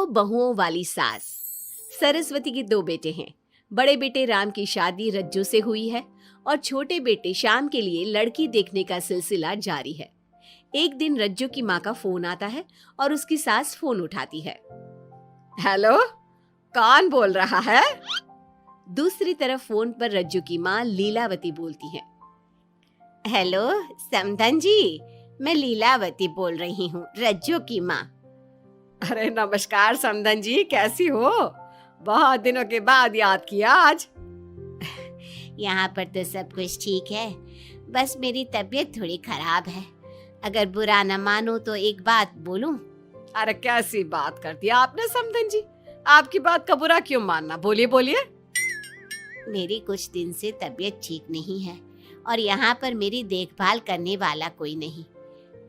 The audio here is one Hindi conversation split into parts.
दो बहुओं वाली सास। सरस्वती के दो बेटे हैं। बड़े बेटे राम की शादी रज्जू से हुई है और छोटे बेटे श्याम के लिए लड़की देखने का सिलसिला जारी है। एक दिन रज्जू की माँ का फोन आता है और उसकी सास फोन उठाती है। हेलो, कौन बोल रहा है? दूसरी तरफ फोन पर रज्जू की माँ लीलावती बोलती है। हेलो समधन जी, मैं लीलावती बोल रही हूँ, रज्जू की माँ। अरे नमस्कार समधन जी, कैसी हो? बहुत दिनों के बाद याद किया आज। यहाँ पर तो सब कुछ ठीक है, बस मेरी तबीयत थोड़ी खराब है। अगर बुरा न मानो तो एक बात बोलूं? अरे कैसी बात कर दी आपने समधन जी, आपकी बात का बुरा क्यों मानना, बोलिए बोलिए। मेरी कुछ दिन से तबीयत ठीक नहीं है और यहाँ पर मेरी देखभाल करने वाला कोई नहीं।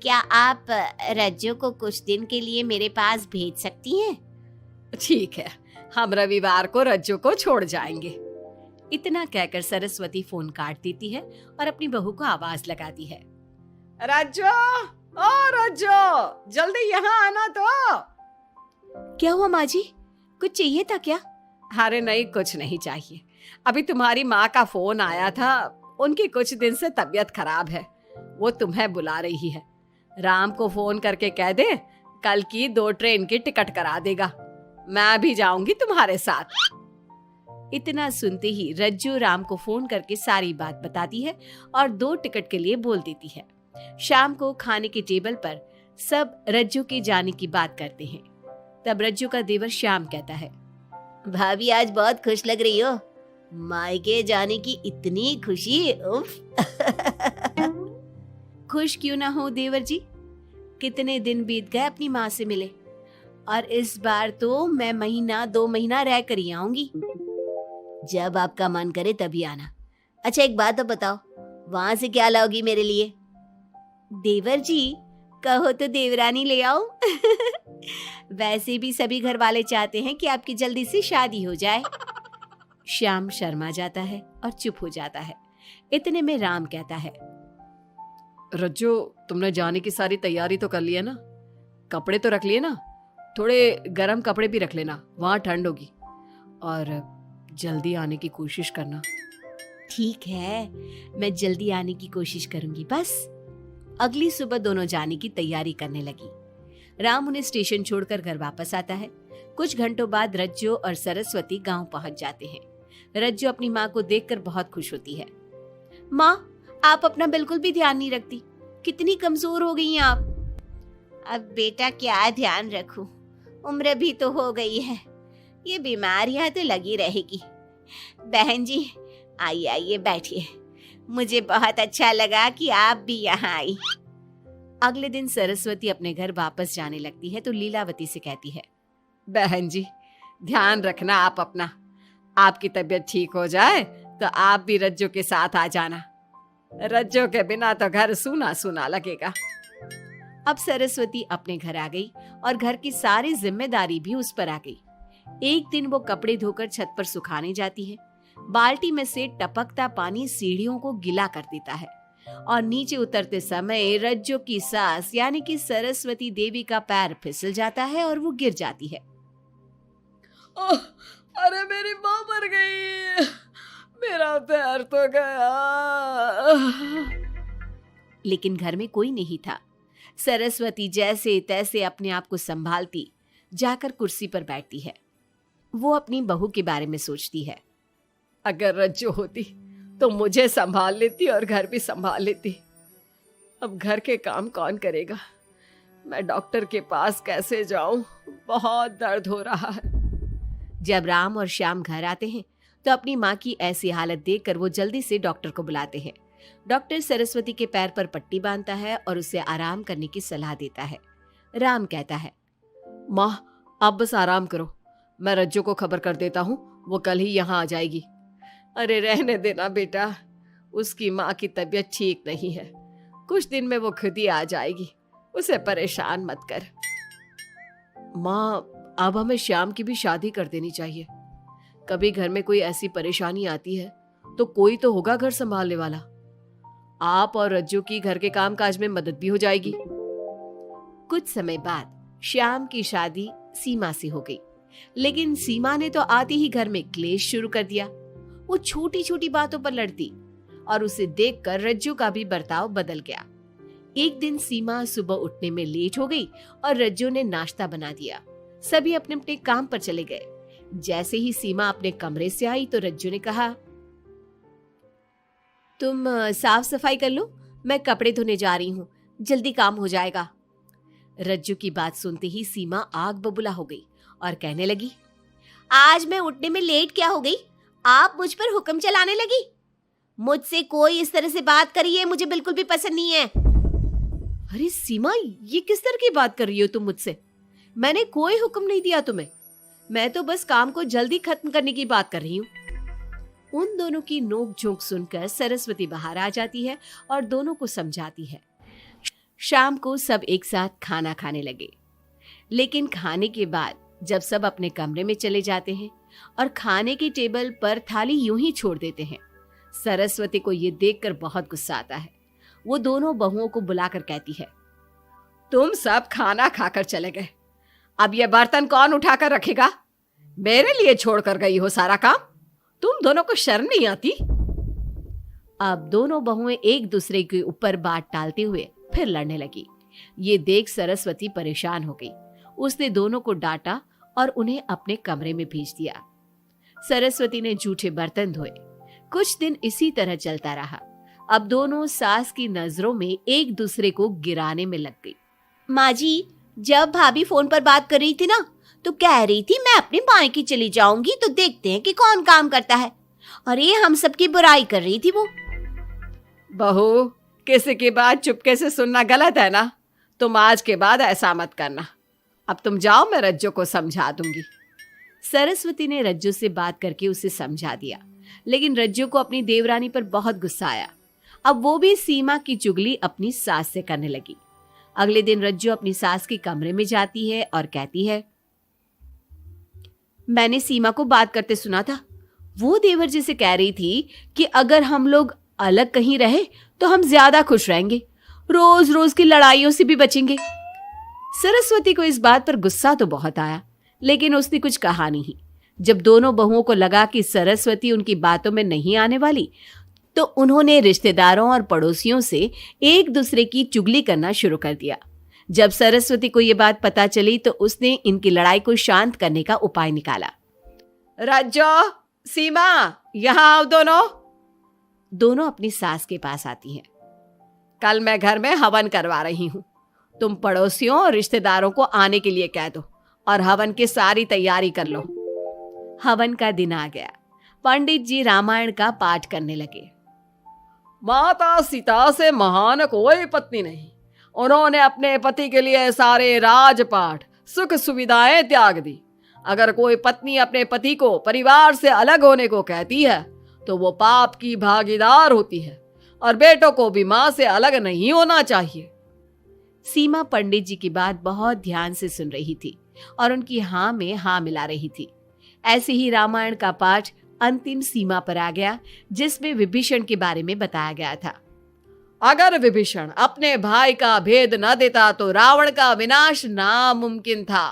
क्या आप रज्जू को कुछ दिन के लिए मेरे पास भेज सकती हैं? ठीक है, हम रविवार को रज्जू को छोड़ जाएंगे। इतना कहकर सरस्वती फोन काट देती है और अपनी बहू को आवाज लगाती है। रज्जू, ओ रज्जू, जल्दी यहाँ आना तो। क्या हुआ माँ जी, कुछ चाहिए था क्या? अरे नहीं, कुछ नहीं चाहिए। अभी तुम्हारी माँ का फोन आया था, उनकी कुछ दिन से तबीयत खराब है, वो तुम्हें बुला रही है। राम को फोन करके कह दे कल की 2 ट्रेन की टिकट करा देगा, मैं भी जाऊंगी तुम्हारे साथ। इतना सुनते ही रज्जू राम को फोन करके सारी बात बताती है और 2 टिकट के लिए बोल देती है। शाम को खाने के टेबल पर सब रज्जू के जाने की बात करते हैं। तब रज्जू का देवर श्याम कहता है, भाभी आज बहुत खुश लग रही हो, मायके जाने की इतनी खुशी, उफ। खुश क्यों ना हो देवर जी, कितने दिन बीत गए अपनी माँ से मिले, और इस बार तो मैं 1-2 महीना रह कर ही आऊंगी। जब आपका मन करे तभी आना। अच्छा एक बात तो बताओ, वहां से क्या लाओगी मेरे लिए? देवर जी, कहो तो देवरानी ले आओ। वैसे भी सभी घर वाले चाहते हैं कि आपकी जल्दी से शादी हो जाए। श्याम शर्मा जाता है और चुप हो जाता है। इतने में राम कहता है, रज्जू, तुमने जाने की सारी तैयारी तो कर ली है ना? कपड़े तो रख लिए ना? थोड़े गर्म कपड़े भी रख लेना, वहां ठंड होगी, और जल्दी आने की कोशिश करना। ठीक है, मैं जल्दी आने की कोशिश करूंगी बस। अगली सुबह दोनों जाने की तैयारी करने लगी। राम उन्हें स्टेशन छोड़कर घर वापस आता है। कुछ घंटों बाद रज्जू और सरस्वती गांव पहुंच जाते हैं। रज्जू अपनी माँ को देखकर बहुत खुश होती है। माँ, आप अपना बिल्कुल भी ध्यान नहीं रखती, कितनी कमजोर हो गई हैं आप। अब बेटा क्या ध्यान रखूं, उम्र भी तो हो गई है, ये बीमारियां तो लगी रहेगी। बहन जी आइए आइए बैठिए, मुझे बहुत अच्छा लगा कि आप भी यहाँ आई। अगले दिन सरस्वती अपने घर वापस जाने लगती है तो लीलावती से कहती है, बहन जी ध्यान रखना आप अपना, आपकी तबीयत ठीक हो जाए तो आप भी रज्जू के साथ आ जाना, रज्जू के बिना तो घर सूना सूना लगेगा। अब सरस्वती अपने घर आ गई और घर की सारी जिम्मेदारी भी उस पर आ गई। एक दिन वो कपड़े धोकर छत पर सुखाने जाती है। बाल्टी में से टपकता पानी सीढ़ियों को गीला कर देता है और नीचे उतरते समय रज्जू की सास यानी कि सरस्वती देवी का पैर फिसल जाता है और वो गिर जाती है। ओह, अरे मेरी माँ मर गई, मेरा पैर तो गया। लेकिन घर में कोई नहीं था। सरस्वती जैसे तैसे अपने आप को संभालती जाकर कुर्सी पर बैठती है। वो अपनी बहू के बारे में सोचती है, अगर रज्जू होती तो मुझे संभाल लेती और घर भी संभाल लेती। अब घर के काम कौन करेगा? मैं डॉक्टर के पास कैसे जाऊं? बहुत दर्द हो रहा है। जब राम और श्याम घर आते हैं तो अपनी माँ की ऐसी हालत देखकर वो जल्दी से डॉक्टर को बुलाते हैं। डॉक्टर सरस्वती के पैर पर पट्टी बांधता है और उसे आराम करने की सलाह देता है। राम कहता है, माँ आप बस आराम करो, मैं रज्जू को खबर कर देता हूँ, वो कल ही यहाँ आ जाएगी। अरे रहने देना बेटा, उसकी माँ की तबीयत ठीक नहीं है, कुछ दिन में वो खुद ही आ जाएगी, उसे परेशान मत कर। माँ अब हमें श्याम की भी शादी कर देनी चाहिए, कभी घर में कोई ऐसी परेशानी आती है तो कोई तो होगा घर संभालने वाला। आप और रज्जू की घर के काम काज में मदद भी हो जाएगी। कुछ समय बाद श्याम की शादी सीमा से हो गई। लेकिन सीमा ने तो आते ही घर में क्लेश शुरू कर दिया। वो छोटी छोटी बातों पर लड़ती और उसे देखकर रज्जू का भी बर्ताव बदल गया। एक दिन सीमा सुबह उठने में लेट हो गई और रज्जू ने नाश्ता बना दिया। सभी अपने अपने काम पर चले गए। जैसे ही सीमा अपने कमरे से आई तो रज्जू ने कहा, तुम साफ सफाई कर लो, मैं कपड़े धोने जा रही हूँ, जल्दी काम हो जाएगा। रज्जू की बात सुनते ही सीमा आग बबूला हो गई और कहने लगी, आज मैं उठने में लेट क्या हो गई? आप मुझ पर हुक्म चलाने लगी। मुझसे कोई इस तरह से बात करी है मुझे बिल्कुल भी पसंद नहीं है। अरे सीमा, ये किस तरह की बात कर रही हो तुम मुझसे? मैंने कोई हुक्म नहीं दिया तुम्हें। मैं तो बस काम को जल्दी खत्म करने की बात कर रही हूँ। उन दोनों की नोक झोंक सुनकर सरस्वती बाहर आ जाती है और दोनों को समझाती है। शाम को सब एक साथ खाना खाने लगे। लेकिन खाने के बाद जब सब अपने कमरे में चले जाते हैं और खाने की टेबल पर थाली यूं ही छोड़ देते हैं, सरस्वती को ये देखकर बहुत गुस्सा आता है। वो दोनों बहुओं को बुलाकर कहती है, तुम सब खाना खाकर चले गए, अब ये बर्तन कौन उठाकर रखेगा? मेरे लिए छोड़कर गई हो सारा काम। तुम दोनों को शर्म नहीं आती? अब दोनों बहुएं एक दूसरे के ऊपर बात टालते हुए फिर लड़ने लगी। ये देख सरस्वती परेशान हो गई। उसने दोनों को डांटा और उन्हें अपने कमरे में भेज दिया। सरस्वती ने जूठे बर्तन धोए। कुछ दिन इसी तरह चलता रहा। अब दोनों सास की नजरों में एक दूसरे को गिराने में लग गई। माँ जी, जब भाभी फोन पर बात कर रही थी ना, तो कह रही थी मैं अपने मायके चली जाऊंगी तो देखते हैं कि कौन काम करता है। और ये हम सबकी बुराई कर रही थी वो। बहू, किसी की बात चुपके से सुनना गलत है ना। तुम आज के बाद ऐसा मत करना। अब तुम जाओ, मैं रज्जू को समझा दूंगी। सरस्वती ने रज्जू से बात करके उसे समझा दिया। लेकिन रज्जू को अपनी देवरानी पर बहुत गुस्सा आया। अब वो भी सीमा की चुगली अपनी सास से करने लगी। अगले दिन रज्जू अपनी सास के कमरे में जाती है और कहती है, मैंने सीमा को बात करते सुना था। वो देवर जी से कह रही थी कि अगर हम लोग अलग कहीं रहे तो हम ज्यादा खुश रहेंगे, रोज रोज की लड़ाइयों से भी बचेंगे। सरस्वती को इस बात पर गुस्सा तो बहुत आया, लेकिन उसने कुछ कहा नहीं। जब दोनों बहुओं को लगा कि सरस्वती उनकी बातों में नहीं आने वाली, तो उन्होंने रिश्तेदारों और पड़ोसियों से एक दूसरे की चुगली करना शुरू कर दिया। जब सरस्वती को ये बात पता चली तो उसने इनकी लड़ाई को शांत करने का उपाय निकाला। रज्जो, सीमा, यहाँ आओ दोनों। दोनों अपनी सास के पास आती हैं। कल मैं घर में हवन करवा रही हूँ। तुम पड़ोसियों और रिश्तेदारों को आने के लिए कह दो और हवन की सारी तैयारी कर लो। हवन का दिन आ गया। पंडित जी रामायण का पाठ करने लगे। माता सीता से महान कोई पत्नी नहीं। उन्होंने अपने पति के लिए सारे राजपाट, सुख सुविधाएं त्याग दी। अगर कोई पत्नी अपने पति को परिवार से अलग होने को कहती है तो वो पाप की भागीदार होती है और बेटों को भी मां से अलग नहीं होना चाहिए। सीमा पंडित जी की बात बहुत ध्यान से सुन रही थी और उनकी हाँ में हाँ मिला रही थी। ऐसे ही रामायण का पाठ अंतिम सीमा पर आ गया, जिसमें विभीषण के बारे में बताया गया था। अगर विभीषण अपने भाई का भेद न देता तो रावण का विनाश नामुमकिन था।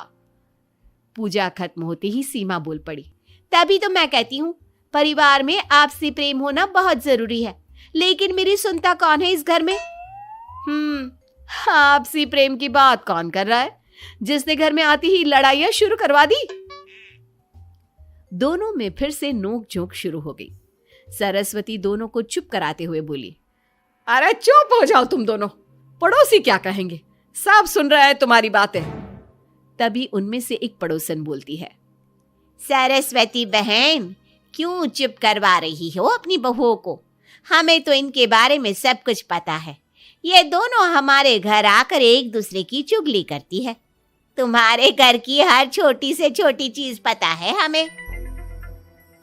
पूजा खत्म होते ही सीमा बोल पड़ी, तभी तो मैं कहती हूँ परिवार में आपसी प्रेम होना बहुत जरूरी है। लेकिन मेरी सुनता कौन है इस घर में? आपसी प्रेम की बात कौन कर रहा है, जिसने घर में आती ही लड़ाइयां शुरू करवा दी। दोनों में फिर से नोक झोंक शुरू हो गई। सरस्वती दोनों को चुप कराते हुए बोली, अरे चुप हो जाओ तुम दोनों, पड़ोसी क्या कहेंगे, सब सुन रहे हैं तुम्हारी बातें। तभी उनमें से एक पड़ोसन बोलती है, सरस्वती बहन, क्यों चुप करवा रही हो अपनी बहुओं को? हमें तो इनके बारे में सब कुछ पता है। ये दोनों हमारे घर आकर एक दूसरे की चुगली करती है। तुम्हारे घर की हर छोटी से छोटी चीज पता है हमें।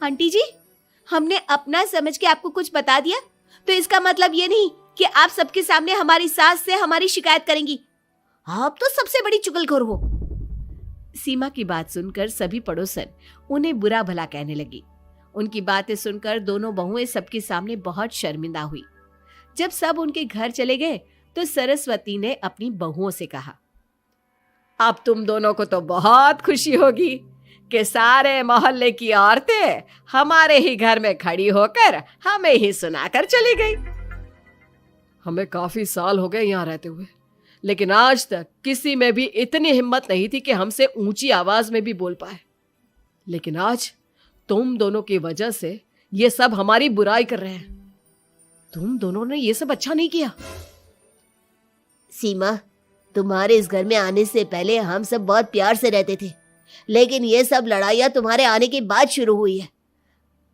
आंटी जी, हमने अपना समझ के आपको कुछ बता दिया तो इसका मतलब ये नहीं कि आप सबके सामने हमारी सास से हमारी शिकायत करेंगी। आप तो सबसे बड़ी चुगलखोर हो। सीमा की बात सुनकर सभी पड़ोसन उन्हें बुरा भला कहने लगी। उनकी बातें सुनकर दोनों बहुएं सबके सामने बहुत शर्मिंदा हुई। जब सब उनके घर चले गए तो सरस्वती ने अपनी बहुओं से कहा, अब तुम दोनों को तो बहुत खुशी होगी कि सारे मोहल्ले की औरतें हमारे ही घर में खड़ी होकर हमें ही सुनाकर चली गई। हमें काफी साल हो गए यहाँ रहते हुए, लेकिन आज तक किसी में भी इतनी हिम्मत नहीं थी कि हमसे ऊंची आवाज में भी बोल पाए। लेकिन आज तुम दोनों की वजह से ये सब हमारी बुराई कर रहे हैं। तुम दोनों ने ये सब अच्छा नहीं किया। सीमा, तुम्हारे इस घर में आने से पहले हम सब बहुत प्यार से रहते थे, लेकिन ये सब लड़ाइयाँ तुम्हारे आने के बाद शुरू हुई है।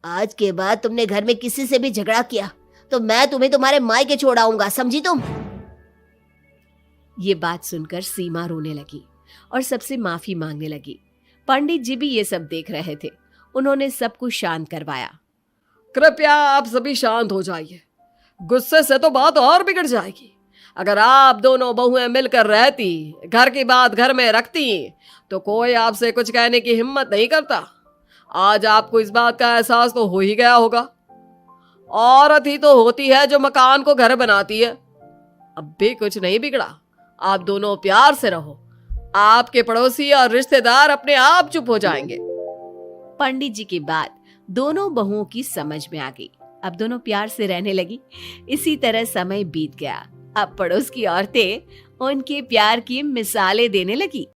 आज के बाद तुमने घर में किसी से भी झगड़ा किया तो मैं तुम्हें तुम्हारे मायके छोड़ आऊंगा, समझी तुम? ये बात सुनकर सीमा रोने लगी और सबसे माफी मांगने लगी। पंडित जी भी ये सब देख रहे थे। उन्होंने सबको शांत करवाया। कृपया आप सभी शांत हो जाइए, गुस्से से तो बात और बिगड़ जाएगी। अगर आप दोनों बहुएं मिलकर रहती, घर की बात घर में रखती, तो कोई आपसे कुछ कहने की हिम्मत नहीं करता। आज आपको इस बात का एहसास तो हो ही गया होगा। औरत ही तो होती है जो मकान को घर बनाती है। अब भी कुछ नहीं बिगड़ा, आप दोनों प्यार से रहो। आपके पड़ोसी और रिश्तेदार अपने आप चुप हो जाएंगे। पंडित जी की बात दोनों बहुओं की समझ में आ गई। अब दोनों प्यार से रहने लगी। इसी तरह समय बीत गया। अब पड़ोस की औरतें उनके प्यार की मिसालें देने लगी।